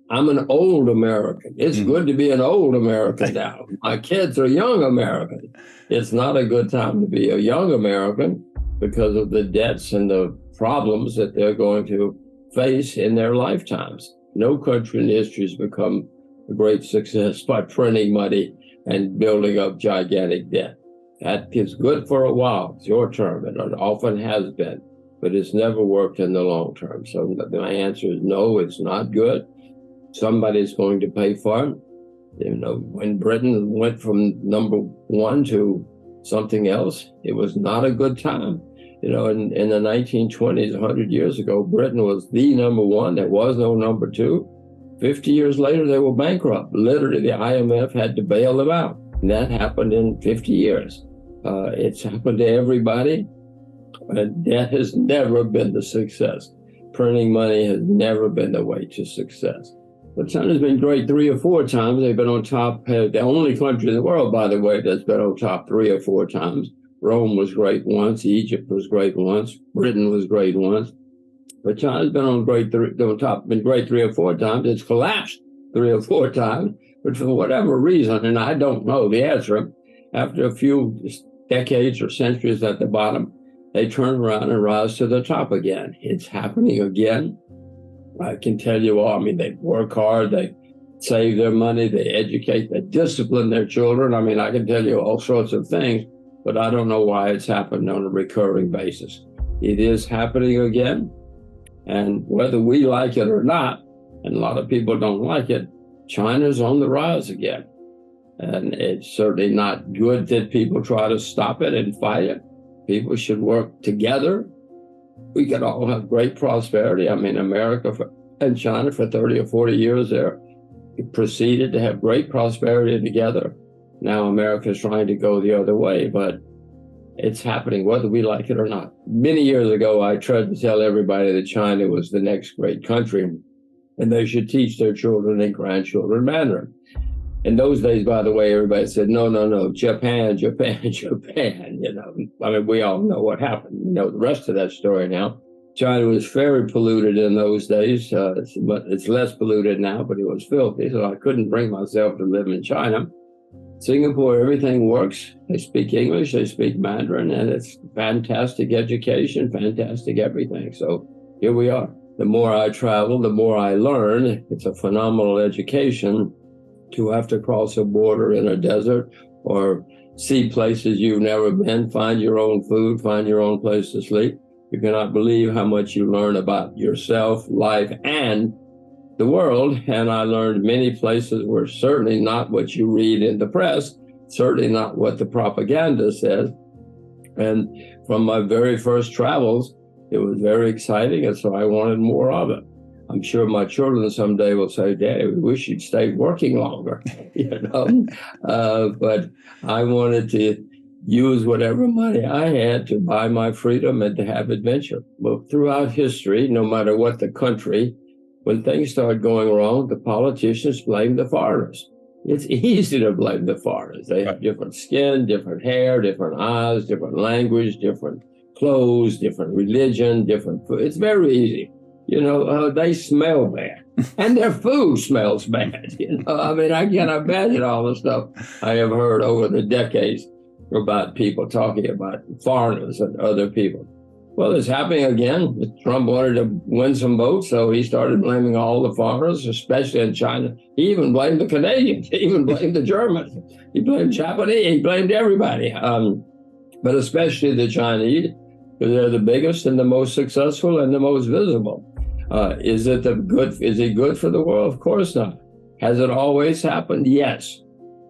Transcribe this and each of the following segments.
I'm an old American. It's good to be an old American now. My kids are young Americans. It's not a good time to be a young American because of the debts and the problems that they're going to face in their lifetimes. No country in history has become a great success by printing money and building up gigantic debt. That is good for a while, short term, and it often has been, but it's never worked in the long term. So my answer is no, it's not good. Somebody's going to pay for it. When Britain went from number one to something else, it was not a good time. In the 1920s, 100 years ago, Britain was the number one. There was no number two. 50 years later, they were bankrupt. Literally, the IMF had to bail them out. And that happened in 50 years. It's happened to everybody. And debt has never been the success. Printing money has never been the way to success. But China's been great 3 or 4 times. They've been on top. The only country in the world, by the way, that's been on top 3 or 4 times. Rome was great once. Egypt was great once. Britain was great once. But China's been on top, been great 3 or 4 times. It's collapsed 3 or 4 times. But for whatever reason, and I don't know the answer, after a few decades or centuries at the bottom, they turn around and rise to the top again. It's happening again. I can tell you all, they work hard, they save their money, they educate, they discipline their children. I can tell you all sorts of things, but I don't know why it's happened on a recurring basis. It is happening again. And whether we like it or not, and a lot of people don't like it, China's on the rise again. And it's certainly not good that people try to stop it and fight it. People should work together. We could all have great prosperity. America and China for 30 or 40 years there proceeded to have great prosperity together. Now America's trying to go the other way, but it's happening whether we like it or not. Many years ago, I tried to tell everybody that China was the next great country and they should teach their children and grandchildren Mandarin. In those days, by the way, everybody said, no, Japan, Japan, Japan. We all know what happened. We know the rest of that story now. China was very polluted in those days, but it's less polluted now, but it was filthy, so I couldn't bring myself to live in China. Singapore, everything works. They speak English, they speak Mandarin, and it's fantastic education, fantastic everything. So here we are. The more I travel, the more I learn. It's a phenomenal education. To have to cross a border in a desert or see places you've never been, find your own food, find your own place to sleep. You cannot believe how much you learn about yourself, life, and the world. And I learned many places were certainly not what you read in the press, certainly not what the propaganda says. And from my very first travels, it was very exciting, and so I wanted more of it. I'm sure my children someday will say, Daddy, we wish you'd stayed working longer, But I wanted to use whatever money I had to buy my freedom and to have adventure. Well, throughout history, no matter what the country, when things start going wrong, the politicians blame the foreigners. It's easy to blame the foreigners. They have different skin, different hair, different eyes, different language, different clothes, different religion, different food. It's very easy. They smell bad, and their food smells bad. I can't imagine all the stuff I have heard over the decades about people talking about foreigners and other people. Well, it's happening again. Trump wanted to win some votes, so he started blaming all the foreigners, especially in China. He even blamed the Canadians. He even blamed the Germans. He blamed Japanese. He blamed everybody, but especially the Chinese, because they're the biggest and the most successful and the most visible. Is it good for the world? Of course not. Has it always happened? Yes.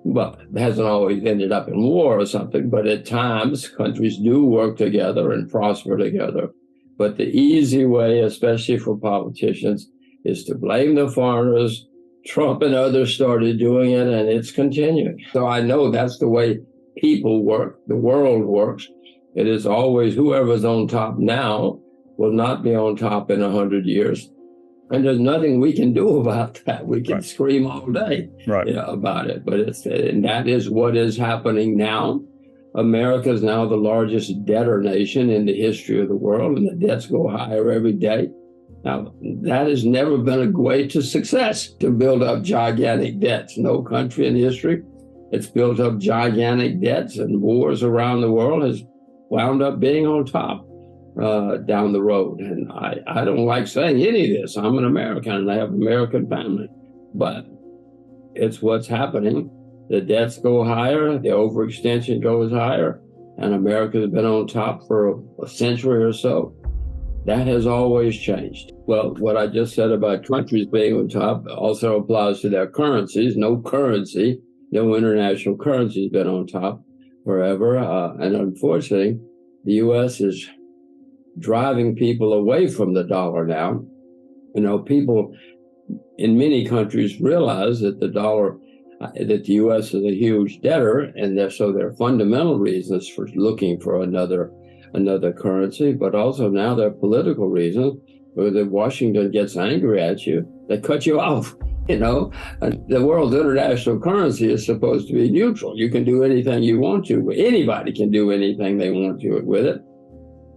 Well, it hasn't always ended up in war or something, but at times countries do work together and prosper together. But the easy way, especially for politicians, is to blame the foreigners. Trump and others started doing it, and it's continuing. So I know that's the way people work, the world works. It is always whoever's on top now will not be on top in 100 years. And there's nothing we can do about that. We can scream all day about it. But and that is what is happening now. America is now the largest debtor nation in the history of the world, and the debts go higher every day. Now, that has never been a way to success, to build up gigantic debts. No country in history that's built up gigantic debts and wars around the world has wound up being on top down the road. And I don't like saying any of this. I'm an American and I have an American family. But it's what's happening. The debts go higher, the overextension goes higher, and America has been on top for a century or so. That has always changed. Well, what I just said about countries being on top also applies to their currencies. No currency, no international currency has been on top forever. And unfortunately, the U.S. is driving people away from the dollar now. You know, people in many countries realize that the dollar, that the U.S. is a huge debtor, and so there are fundamental reasons for looking for another currency, but also now there are political reasons where Washington gets angry at you, they cut you off. You know, the world's international currency is supposed to be neutral. You can do anything you want to. Anybody can do anything they want to with it.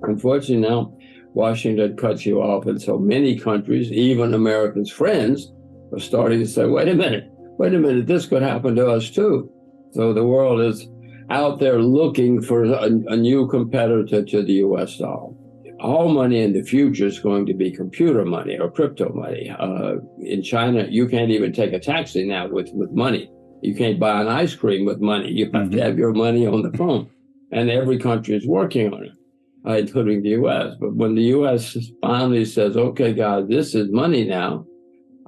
Unfortunately, now Washington cuts you off, and so many countries, even Americans' friends, are starting to say, wait a minute, this could happen to us too. So the world is out there looking for a new competitor to the U.S. dollar. All money in the future is going to be computer money or crypto money. In China, you can't even take a taxi now with money. You can't buy an ice cream with money. You have to have your money on the phone. And every country is working on it, including the U.S. But when the U.S. finally says, okay, guys, this is money now,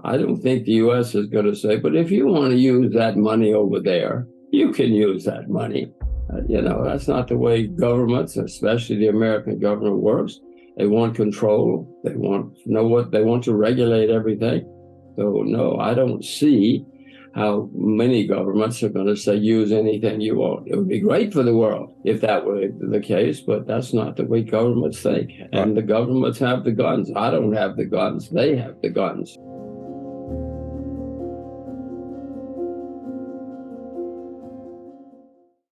I don't think the U.S. is going to say, but if you want to use that money over there, you can use that money. You know, that's not the way governments, especially the American government, works. They want control. They want they want to regulate everything. So no, I don't see how many governments are going to say use anything you want. It would be great for the world if that were the case, but that's not the way governments think. And the governments have the guns. I don't have the guns. They have the guns.